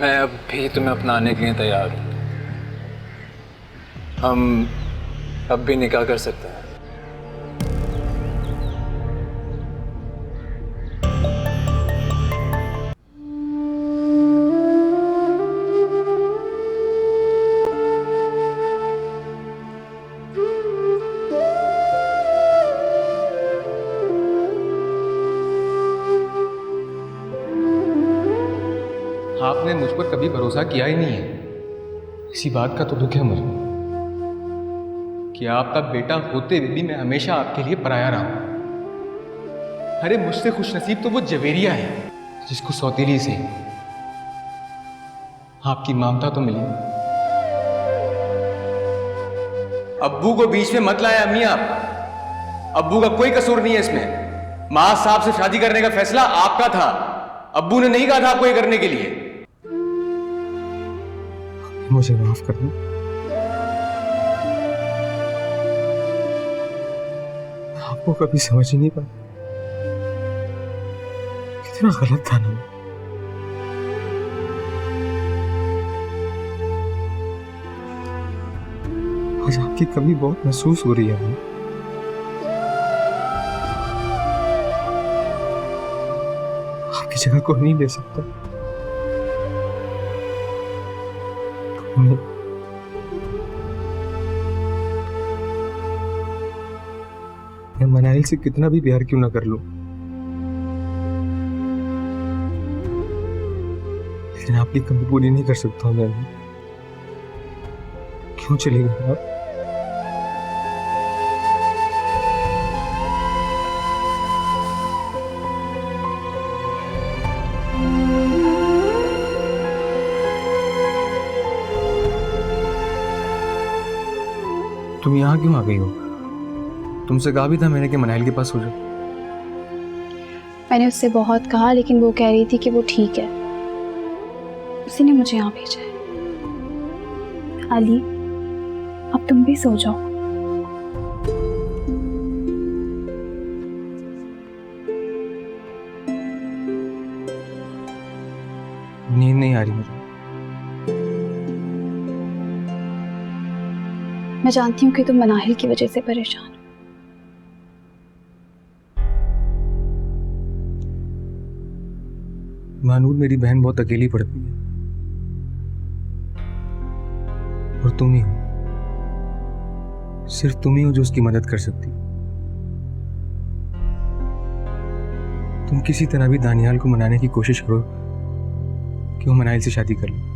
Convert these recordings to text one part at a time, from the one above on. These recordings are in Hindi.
मैं अब भी तुम्हें अपनाने के लिए तैयार हूँ। हम अब भी निकाह कर सकते हैं। आपने मुझ पर कभी भरोसा किया ही नहीं है। इसी बात का तो दुख है मुझे कि आपका बेटा होते हुए भी मैं हमेशा आपके लिए पराया रहा। अरे मुझसे खुशनसीब तो वो जवेरिया है जिसको सौतेली से आपकी ममता तो मिली। अब्बू को बीच में मत लाए अम्मी आप। अब्बू का कोई कसूर नहीं है इसमें। मां साहब से शादी करने का फैसला आपका था। अब्बू ने नहीं कहा था आपको ये करने के लिए। मुझे माफ कर दो। आपको कभी समझ ही नहीं पाया कितना गलत था ना। आज आपकी कमी बहुत महसूस हो रही है। आपकी जगह कोई नहीं ले सकता। मैं मनाइल से कितना भी प्यार क्यों ना कर लूं, लेकिन आपकी कमी पूरी नहीं कर सकता हूं मैं। क्यों चले गए आप? तुम यहाँ क्यों आ गई हो? तुमसे कहा भी था मैंने कि मनाइल के पास हो जाओ। मैंने उससे बहुत कहा, लेकिन वो कह रही थी कि वो ठीक है। उसी ने मुझे यहाँ भेजा है। अली, अब तुम भी सो जाओ। नींद नहीं आ रही मुझे। मैं जानती हूँ कि तुम मनाहिल की वजह से परेशान हो। मानूर, मेरी बहन बहुत अकेली पड़ती है और तुम ही हो, सिर्फ तुम ही हो जो उसकी मदद कर सकती। तुम किसी तरह भी दानियाल को मनाने की कोशिश करो कि वो मनाइल से शादी कर ले।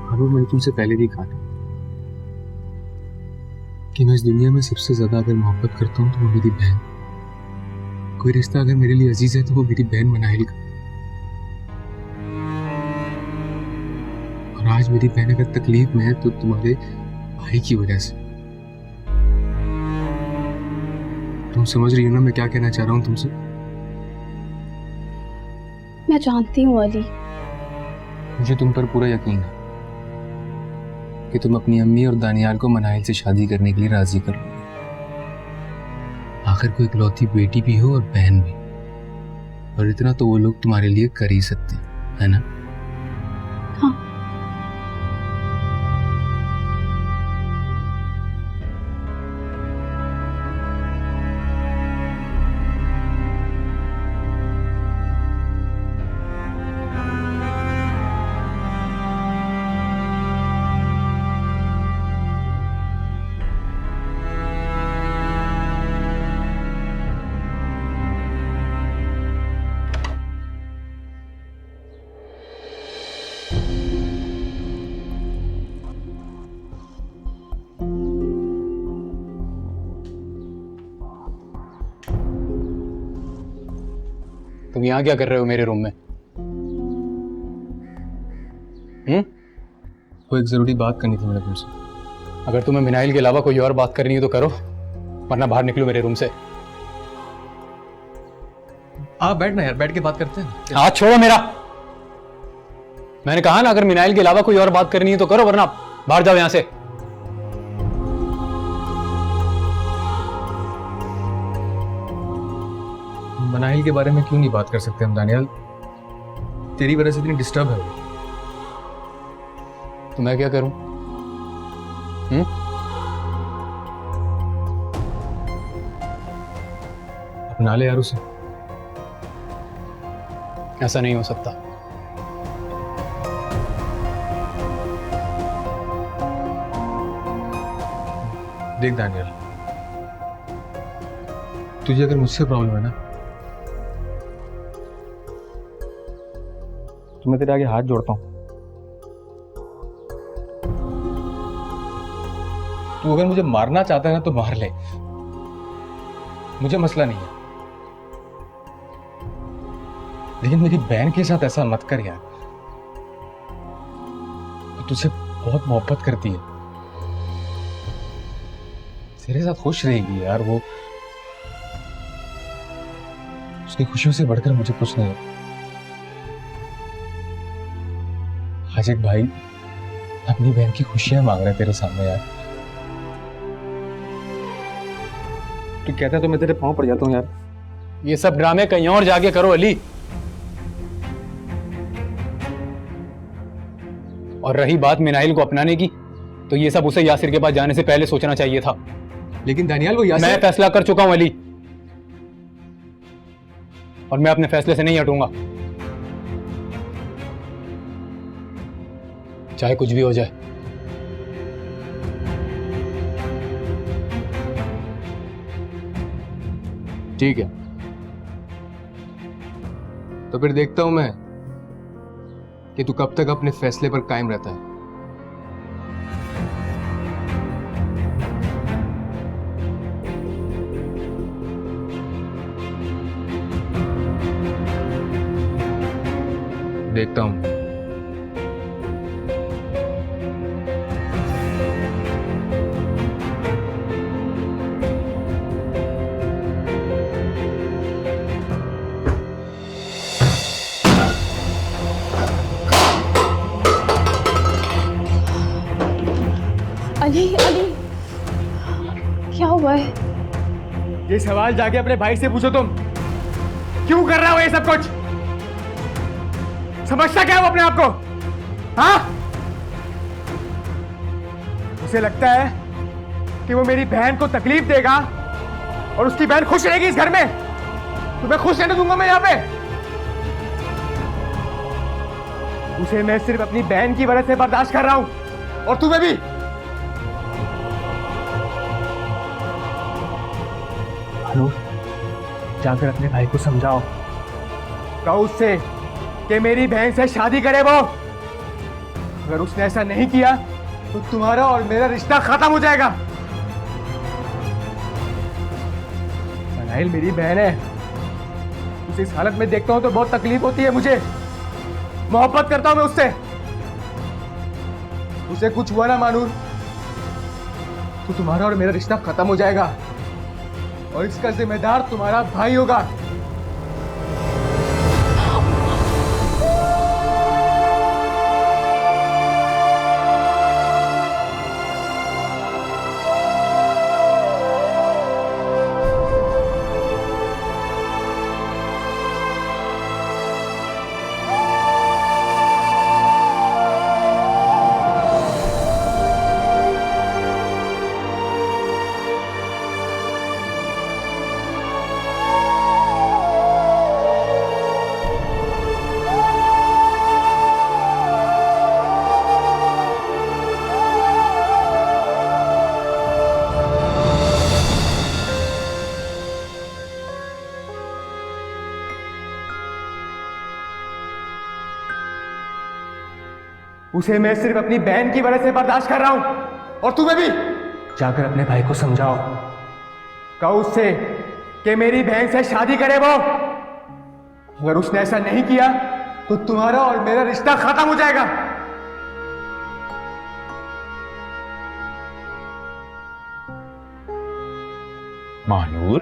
मानूर, मैंने तुमसे पहले भी कहा था कि मैं इस दुनिया में सबसे ज्यादा अगर मोहब्बत करता हूं तो वो मेरी बहन। कोई रिश्ता अगर मेरे लिए अजीज है तो वो मेरी बहन मनाइल का। और आज मेरी बहन अगर तकलीफ में है तो तुम्हारे भाई की वजह से। तुम समझ रही हो ना मैं क्या कहना चाह रहा हूं तुमसे? मैं जानती हूँ अली। मुझे तुम पर पूरा यकीन है कि तुम अपनी अम्मी और दानियाल को मनाइल से शादी करने के लिए राजी कर लो। आखिर कोई इकलौती बेटी भी हो और बहन भी, और इतना तो वो लोग तुम्हारे लिए कर ही सकते हैं, है ना? हाँ। तुम यहाँ क्या कर रहे हो मेरे रूम में? वो एक जरूरी बात करनी थी मैंने तुमसे। अगर तुम्हें मिनाइल के अलावा कोई और बात करनी है तो करो, वरना बाहर निकलो मेरे रूम से। आप बैठ ना यार, बैठ के बात करते हैं। हाथ छोड़ो मेरा। मैंने कहा ना, अगर मिनाइल के अलावा कोई और बात करनी है तो करो, वरना बाहर जाओ यहां से। मनाइल के बारे में क्यों नहीं बात कर सकते हम दानियाल? तेरी वजह से इतनी डिस्टर्ब है वो। तो मैं क्या करूं? अपना ले यार उसे। ऐसा नहीं हो सकता। देख दानियल, तुझे अगर मुझसे प्रॉब्लम है ना, तो मैं तेरे आगे हाथ जोड़ता हूं। तू अगर मुझे मारना चाहता है ना तो मार ले, मुझे मसला नहीं है, लेकिन मेरी बहन के साथ ऐसा मत कर यार। वो तुझसे बहुत मोहब्बत करती है, तेरे साथ खुश रहेगी यार। वो उसकी खुशियों से बढ़कर मुझे कुछ नहीं है। आज एक भाई अपनी बहन की खुशियां मांग रहा है तेरे सामने यार। तू कहता है तो मैं तेरे पांव पड़ जाता हूँ यार। ये सब ड्रामे कहीं और जाके करो अली। और रही बात मिनाइल को अपनाने की, तो ये सब उसे यासिर के पास जाने से पहले सोचना चाहिए था। लेकिन दानियाल वो यासिर... मैं फैसला कर चुका हूं अली, और मैं अपने फैसले से नहीं हटूंगा, चाहे कुछ भी हो जाए। ठीक है, तो फिर देखता हूं मैं कि तू कब तक अपने फैसले पर कायम रहता है। देखता हूं। अली अली, क्या हुआ है? ये सवाल जाके अपने भाई से पूछो तुम, क्यों कर रहा हो ये सब कुछ? समझता क्या है वो अपने आप को? हाँ, उसे लगता है कि वो मेरी बहन को तकलीफ देगा और उसकी बहन खुश रहेगी इस घर में, तो मैं खुश रहने दूंगा मैं यहाँ पे? उसे मैं सिर्फ अपनी बहन की वजह से बर्दाश्त कर रहा हूं, और तुम्हें भी। हेलो, जाकर अपने भाई को समझाओ, कहो उससे कि मेरी बहन से शादी करे वो। अगर उसने ऐसा नहीं किया तो तुम्हारा और मेरा रिश्ता खत्म हो जाएगा। मिनाइल मेरी बहन है, उसे इस हालत में देखता हूं तो बहुत तकलीफ होती है मुझे। मोहब्बत करता हूं मैं उससे। उसे कुछ हुआ ना मानूर तो तुम्हारा और मेरा रिश्ता खत्म हो जाएगा, और इसका जिम्मेदार तुम्हारा भाई होगा। उसे मैं सिर्फ अपनी बहन की वजह से बर्दाश्त कर रहा हूं, और तुम्हें भी। जाकर अपने भाई को समझाओ, कहो उससे कि मेरी बहन से शादी करे वो। अगर उसने ऐसा नहीं किया तो तुम्हारा और मेरा रिश्ता खत्म हो जाएगा। महानूर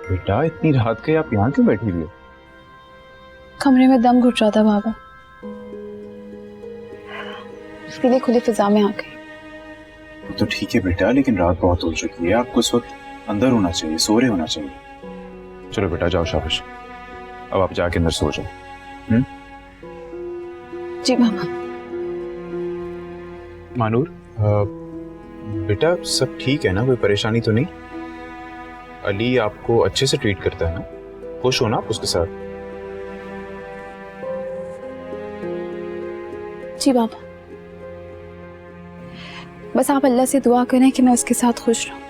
बेटा, इतनी रात के आप यहाँ क्यों बैठी हुई हो? कमरे में दम घुट रहा था बाबा, इसके लिए खुली फिजा में आ गई। तो ठीक है बेटा, लेकिन रात बहुत हो चुकी है, आपको इस वक्त अंदर होना चाहिए, सो रहे होना चाहिए। चलो बेटा जाओ, शाबाश। अब आप जाके अंदर सो जाओ। जी मामा। मानूर, बेटा सब ठीक है ना, कोई परेशानी तो नहीं? अली आपको अच्छे से ट्रीट करता है ना? खुश हो ना आप उसके साथ? जी बाबा, बस आप अल्लाह से दुआ करें कि मैं उसके साथ खुश रहूं।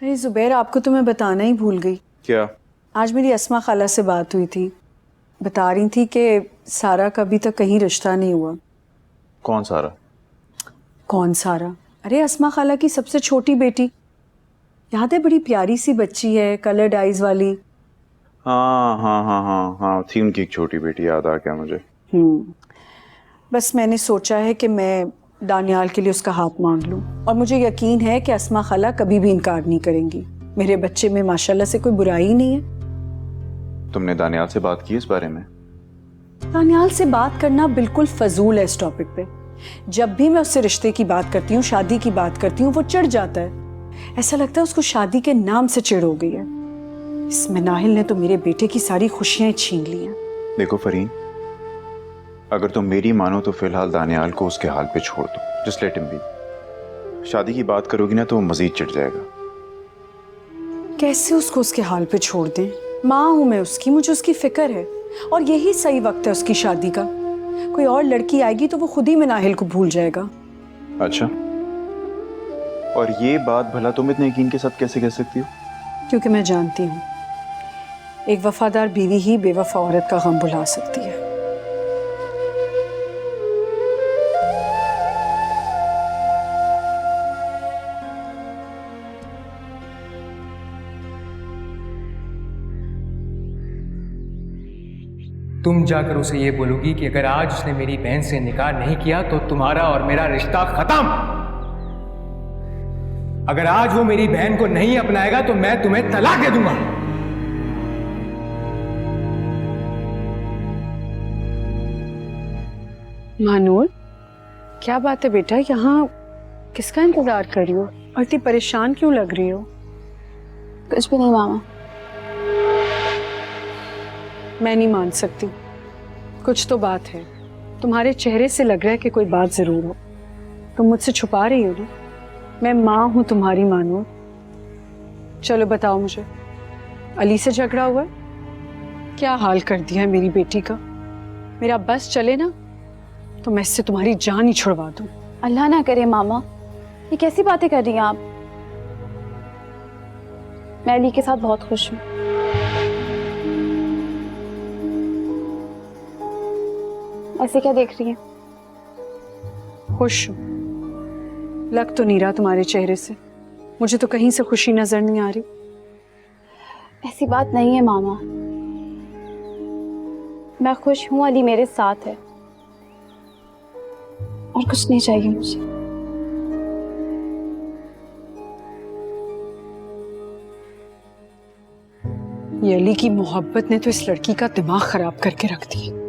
अरे जुबैर, आपको तो मैं बताना ही भूल गई। क्या? आज मेरी अस्मा खाला से बात हुई थी, बता रही थी कि सारा का अभी तक कहीं रिश्ता नहीं हुआ। कौन सारा? कौन सारा? अरे अस्मा खाला की सबसे छोटी बेटी, याद है? बड़ी प्यारी सी बच्ची है, कलर्ड आइज वाली। हाँ हाँ हाँ हाँ हाँ, थी उनकी एक छोटी बेटी, याद आ गया मुझे। बस मैंने सोचा है कि मैं दानियाल के लिए उसका हाथ मांग लूं, और मुझे यकीन है कि अस्मा खाला कभी भी इनकार नहीं करेंगी। मेरे बच्चे में माशाल्लाह से कोई बुराई ही नहीं है। तुमने दानियाल से बात की इस बारे में? दानियाल से बात करना बिल्कुल फजूल है इस टॉपिक पे। जब भी मैं उससे रिश्ते की बात करती हूँ, शादी की बात करती हूँ, वो चिढ़ जाता है। ऐसा लगता है उसको शादी के नाम से चिढ़ हो गई है। इस मनाहिल ने तो मेरे बेटे की सारी खुशियां छीन ली हैं। देखो फरीन, अगर तुम मेरी मानो तो फिलहाल दानियाल को उसके हाल पे छोड़ दो, जस्ट लेट हिम बी। शादी की बात करोगी ना तो वो मजीद चिढ़ जाएगा। कैसे उसको उसके हाल पे छोड़ दें? माँ हूं मैं उसकी, मुझे उसकी फिक्र है, और यही सही वक्त है उसकी शादी का। कोई और लड़की आएगी तो वो खुद ही मनाहिल को भूल जाएगा। अच्छा, और ये बात भला तुम इतने यकीन के साथ कैसे कह सकती हो? क्योंकि मैं जानती हूँ एक वफादार बीवी ही बेवफा औरत का गम भुला सकती है। तुम जाकर उसे ये बोलोगी कि अगर आज उसने मेरी बहन से निकाह नहीं किया तो तुम्हारा और मेरा रिश्ता खत्म। अगर आज वो मेरी बहन को नहीं अपनाएगा तो मैं तुम्हें तलाक दे दूंगा। मानूर, क्या बात है बेटा? यहाँ किसका इंतजार कर रही हो और इतनी परेशान क्यों लग रही हो? कुछ भी नहीं मामा। मैं नहीं मान सकती, कुछ तो बात है। तुम्हारे चेहरे से लग रहा है कि कोई बात जरूर हो। तुम मुझसे छुपा रही हो ना? मैं माँ हूं तुम्हारी, मानो। चलो बताओ मुझे, अली से झगड़ा हुआ? क्या हाल कर दिया है मेरी बेटी का। मेरा बस चले ना तो मैं इससे तुम्हारी जान ही छुड़वा दूं। अल्लाह ना करे मामा, ये कैसी बातें कर रही हैं आप? मैं अली के साथ बहुत खुश हूँ। ऐसे क्या देख रही हैं? खुश हूं? लग तो नहीं रहा तुम्हारे चेहरे से। मुझे तो कहीं से खुशी नजर नहीं आ रही। ऐसी बात नहीं है मामा, मैं खुश हूँ, अली मेरे साथ है और कुछ नहीं चाहिए मुझे। ये अली की मोहब्बत ने तो इस लड़की का दिमाग खराब करके रख दिया।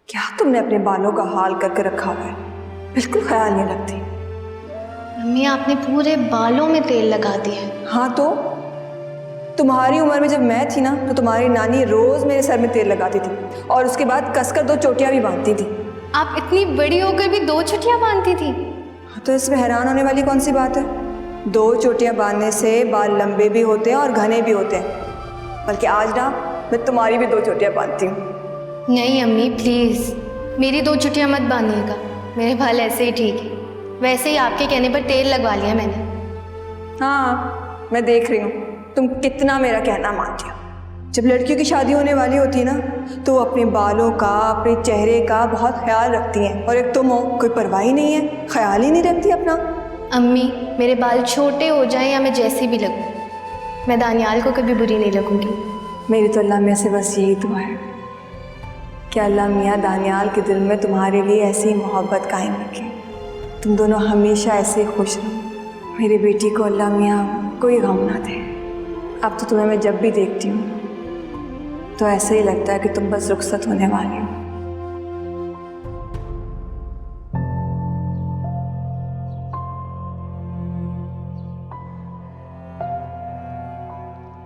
क्या तुमने अपने बालों का हाल करके रखा हुआ है? बिल्कुल ख्याल नहीं रखती। मम्मी, आपने पूरे बालों में तेल लगा दिया है। हाँ तो तुम्हारी उम्र में जब मैं थी ना तो तुम्हारी नानी रोज मेरे सर में तेल लगाती थी और उसके बाद कसकर 2 चोटियां भी बांधती थी। आप इतनी बड़ी होकर भी 2 छुट्टियां बांधती थी? हाँ तो इसमें हैरान होने वाली कौन सी बात है? 2 चोटियां बांधने से बाल लंबे भी होते हैं और घने भी होते हैं। बल्कि आज ना मैं तुम्हारी भी 2 चोटियां बांधती हूँ। नहीं अम्मी, प्लीज़ मेरी 2 छुट्टियां मत बांधिएगा। मेरे बाल ऐसे ही ठीक है। वैसे ही आपके कहने पर तेल लगवा लिया मैंने। हाँ, मैं देख रही हूँ तुम कितना मेरा कहना मानती हो। जब लड़कियों की शादी होने वाली होती है ना तो वो अपने बालों का, अपने चेहरे का बहुत ख्याल रखती हैं, और एक तुम हो, कोई परवाह ही नहीं है, ख्याल ही नहीं रखती अपना। अम्मी, मेरे बाल छोटे हो जाएं या मैं जैसी भी लगूं, मैं दानियाल को कभी बुरी नहीं लगूंगी। मेरी तो अल्लाह मियाँ से बस यही दुआ है कि अल्लाह मियाँ दानियाल के दिल में तुम्हारे लिए ऐसी ही मोहब्बत कायम रखे, तुम दोनों हमेशा ऐसे ही खुश रहो। मेरी बेटी को अल्लाह मियाँ कोई गम ना दे। अब तो तुम्हें मैं जब भी देखती हूँ तो ऐसे ही लगता है कि तुम बस रुखसत होने वाली हो।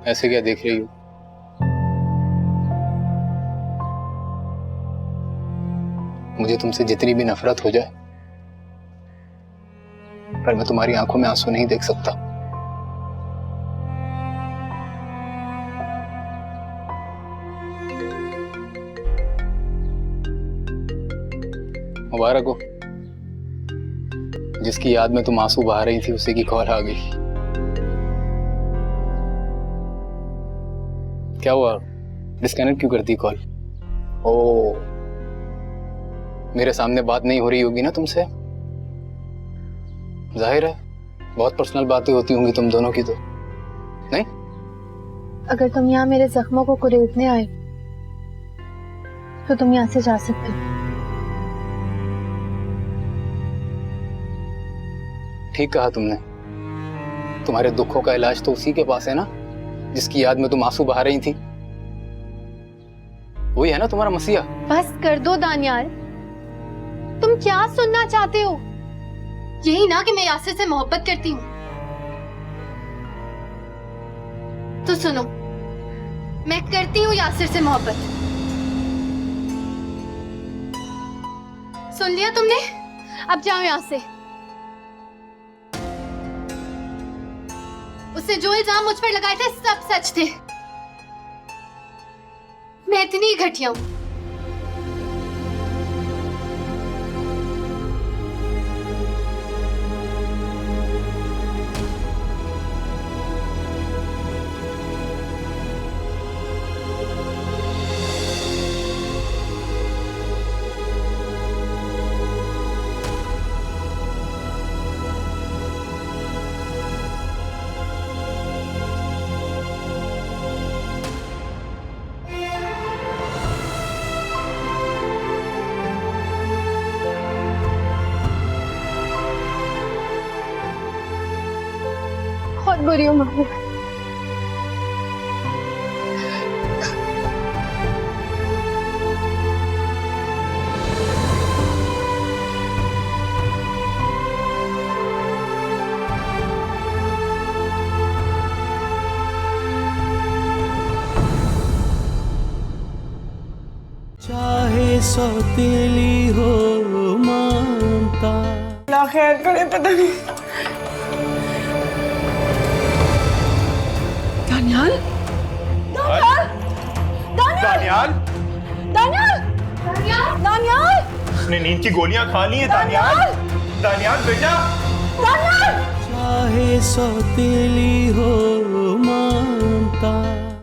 ऐसे क्या देख रही हो? मुझे तुमसे जितनी भी नफरत हो जाए, पर मैं तुम्हारी आंखों में आंसू नहीं देख सकता। मुबारक हो, जिसकी याद में तुम आंसू बहा रही थी उसी की कॉल आ गई। क्या हुआ, डिस्कनेक्ट क्यों कर दी कॉल? ओ, मेरे सामने बात नहीं हो रही होगी ना तुमसे? जाहिर है बहुत पर्सनल बातें होती होंगी तुम दोनों की तो, नहीं? अगर तुम यहाँ मेरे जख्मों को कुरेदने आए तो तुम यहाँ से जा सकते हो। ठीक कहा तुमने, तुम्हारे दुखों का इलाज तो उसी के पास है ना जिसकी याद में तुम आंसू बहा रही थी। वही है ना तुम्हारा मसीहा। बस कर दो दानियाल, तुम क्या सुनना चाहते हो? यही ना कि मैं यासिर से मोहब्बत करती हूँ। तो सुनो, मैं करती हूँ यासिर से मोहब्बत। सुन लिया तुमने? अब जाओ यहाँ से। उसने जो इल्जाम मुझ पर लगाए थे सब सच थे। मैं इतनी घटिया हूं। बहुत बुरी हूँ मैं। चाहे सौतेली हो मानता। अल्लाह खैर करे, पता नहीं। दानियाल, दानियाल, दानियाल, दानियाल, दानियाल, दानियाल, उसने नींद की गोलियां खा ली हैं। दानियाल, दानियाल बेटा, दानियाल। चाहे सौतेली हो मानता।